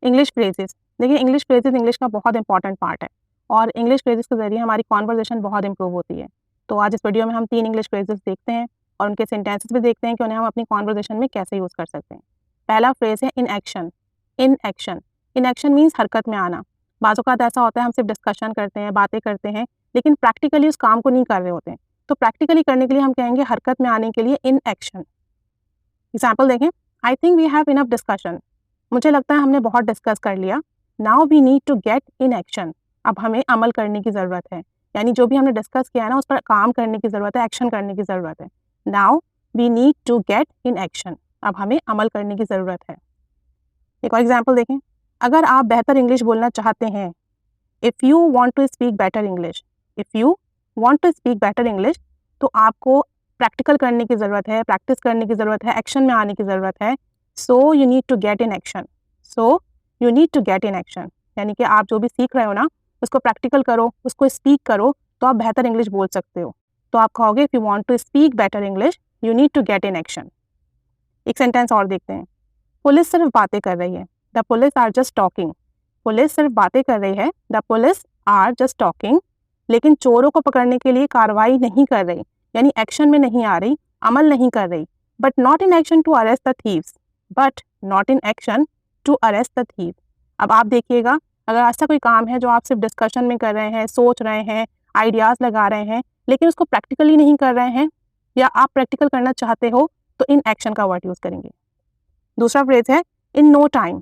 English phrases. देखिए English phrases English का बहुत इंपॉर्टेंट पार्ट है और इंग्लिश फ्रेजेस के ज़रिए हमारी कॉन्वर्जेशन बहुत इंप्रूव होती है। तो आज इस वीडियो में हम 3 इंग्लिश फ्रेजेस देखते हैं और उनके सेंटेंसेस भी देखते हैं कि उन्हें हम अपनी कॉन्वर्जेशन में कैसे यूज़ कर सकते हैं। पहला फ्रेज है in action. In action, in action means हरकत में आना। बाज़ औक़ात ऐसा होता है हम सिर्फ डिस्कशन करते हैं, बातें करते हैं, लेकिन प्रैक्टिकली उस काम को नहीं कर रहे होते हैं। तो प्रैक्टिकली करने के लिए हम कहेंगे हरकत में आने के लिए इन एक्शन। एग्जाम्पल देखें, I think we have enough discussion. मुझे लगता है हमने बहुत डिस्कस कर लिया। Now we need to get in action. अब हमें अमल करने की ज़रूरत है, यानी जो भी हमने डिस्कस किया है ना उस पर काम करने की ज़रूरत है, एक्शन करने की ज़रूरत है। Now we need to get in action. अब हमें अमल करने की ज़रूरत है। एक और एग्जाम्पल देखें, अगर आप बेहतर इंग्लिश बोलना चाहते हैं, if you want to speak better English, if you want to speak better English, तो आपको प्रैक्टिकल करने की ज़रूरत है, प्रैक्टिस करने की ज़रूरत है, एक्शन में आने की ज़रूरत है। So you need to get in action. So you need to get in action, यानी कि आप जो भी सीख रहे हो ना उसको प्रैक्टिकल करो, उसको स्पीक करो, तो आप बेहतर इंग्लिश बोल सकते हो। तो आप कहोगे if you want to speak better English you need to get in action. एक सेंटेंस और देखते हैं, पुलिस सिर्फ बातें कर रही है। The police are just talking. Police सिर्फ बातें कर रही है, the police are just talking, लेकिन चोरों को पकड़ने के लिए कार्रवाई नहीं कर रही, यानी एक्शन में नहीं आ रही, अमल नहीं कर रही। But not in action to arrest the thieves, but not in action to arrest the thief. अब आप देखिएगा, अगर ऐसा कोई काम है जो आप सिर्फ डिस्कशन में कर रहे हैं, सोच रहे हैं, आइडियाज़ लगा रहे हैं, लेकिन उसको प्रैक्टिकली नहीं कर रहे हैं, या आप प्रैक्टिकल करना चाहते हो, तो इन एक्शन का वर्ड यूज़ करेंगे। दूसरा फ्रेज है in no time.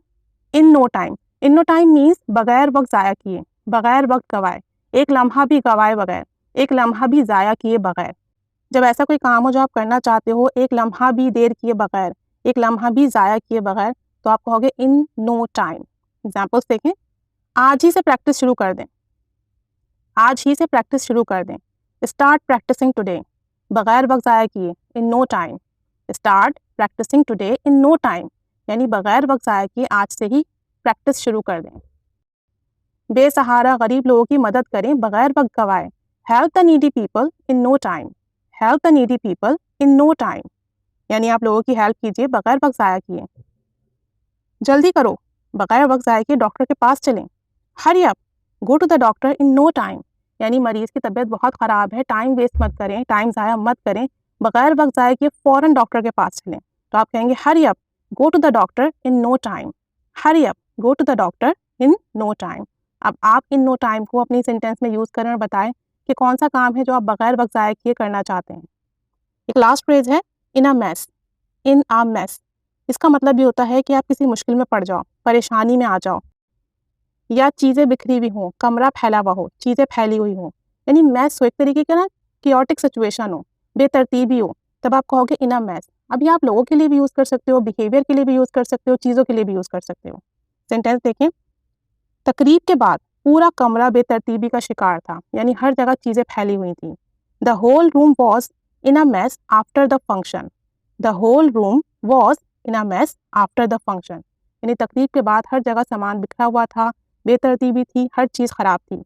In no time, in no time means बगैर वक्त ज़ाया किए, बगैर वक्त गवाए, एक लम्हा भी गवाए बगैर, एक लम्हा भी ज़ाया किए बगैर। जब ऐसा कोई काम हो जो आप करना चाहते हो, एक लम्हा भी देर किए बगैर, एक लम्हा भी ज़ाया किए बगैर, तो आप कहोगे इन नो टाइम। एग्जाम्पल्स देखें, आज ही से प्रैक्टिस शुरू कर दें, आज ही से प्रैक्टिस शुरू कर दें। स्टार्ट प्रैक्टिसिंग टुडे, बगैर वक्त ज़ाया किए, in no time. Start practising today in no time, यानी बगैर वक्त ज़ाया किए आज से ही प्रैक्टिस शुरू कर दें। बेसहारा गरीब लोगों की मदद करें बगैर वक्त गवाए। Help the needy people in no time. Help the needy people in no time, यानी आप लोगों की हेल्प कीजिए बगैर वक्त ज़ाया किए। जल्दी करो, बगैर वक्त ज़ाया किए डॉक्टर के पास चलें। Hurry up, go to the doctor in no time, यानी मरीज़ की तबीयत बहुत ख़राब है, टाइम वेस्ट मत करें, टाइम ज़ाया मत करें, बगैर वक्त ज़ाया किए फ़ौरन डॉक्टर के पास चलें। तो आप कहेंगे hurry up, go to the doctor in no time. Hurry up, go to the doctor in no time. अब आप इन नो टाइम को अपनी सेंटेंस में यूज़ करें और बताएं कि कौन सा काम है जो आप बगैर वक्त ज़ाया किए करना चाहते हैं। एक लास्ट फ्रेज है इन a mess. In a mess, इसका मतलब ये होता है कि आप किसी मुश्किल में पड़ जाओ, परेशानी में आ जाओ, या चीज़ें बिखरी हुई हों, कमरा फैला हुआ हो, चीज़ें फैली हुई हों, यानी मैस हो, एक तरीके का ना कियोटिक सिचुएशन हो, बेतरतीबी हो, तब आप कहोगे इन अ मैस। अब ये आप लोगों के लिए भी यूज़ कर सकते हो, बिहेवियर के लिए भी यूज़ कर सकते हो, चीज़ों के लिए भी यूज़ कर सकते हो। सेंटेंस देखें, तकरीब के बाद पूरा कमरा बेतरतीबी का शिकार था, यानी हर जगह चीज़ें फैली हुई थी। The whole room was in a mess after the function. The whole room was in a mess after the function, यानी तकरीब के बाद हर जगह सामान बिखरा हुआ था, बेतरतीबी थी, हर चीज़ ख़राब थी।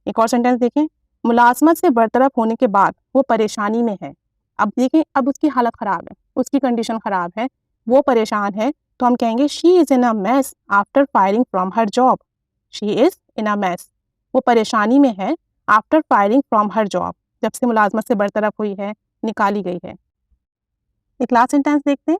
एक और सेंटेंस देखें, मुलाजमत से बरतरफ होने के बाद वो परेशानी में है। अब देखें, अब उसकी हालत ख़राब है, उसकी कंडीशन ख़राब है, वो परेशान है, तो हम कहेंगे she is in a mess after firing from her job. She is in a mess, वो परेशानी में है, after firing from her job, जब से मुलाजमत से बरतरफ हुई है, निकाली गई है। एक लास्ट सेंटेंस देखते हैं,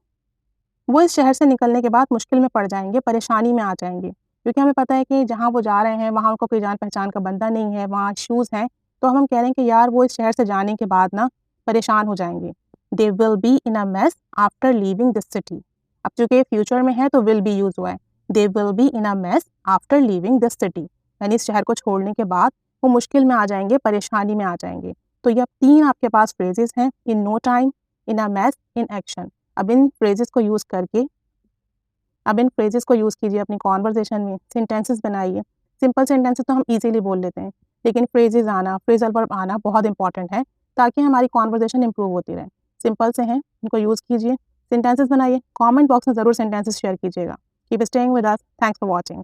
वो इस शहर से निकलने के बाद मुश्किल में पड़ जाएंगे, परेशानी में आ जाएंगे, क्योंकि हमें पता है कि जहाँ वो जा रहे हैं वहाँ उनको कोई जान पहचान का बंदा नहीं है, वहाँ इश्यूज़ हैं, तो हम कह रहे हैं कि यार वो इस शहर से जाने के बाद ना परेशान हो जाएंगे। They will be in a mess after leaving this city. अब चूँकि फ्यूचर में है तो विल बी यूज़ हुआ है। They will be in a mess after leaving this city, यानी इस शहर को छोड़ने के बाद वो मुश्किल में आ जाएंगे, परेशानी में आ जाएंगे। तो ये 3 आपके पास फ्रेजेस हैं, in no time, in a mess, in action. अब इन फ्रेजेस को यूज़ करके कीजिए अपनी कॉन्वर्सेशन में, सेंटेंसेस बनाइए। सिंपल सेंटेंसेस तो हम इजीली बोल लेते हैं, लेकिन फ्रेजेस आना, फ्रेजल वर्ब आना बहुत इंपॉर्टेंट है, ताकि हमारी कॉन्वर्सेशन इंप्रूव होती रहे। सिंपल से हैं, इनको यूज़ कीजिए, सेंटेंसेस बनाइए। कमेंट बॉक्स में ज़रूर सेंटेंसेस शेयर कीजिएगा। Keep staying with us, thanks for watching.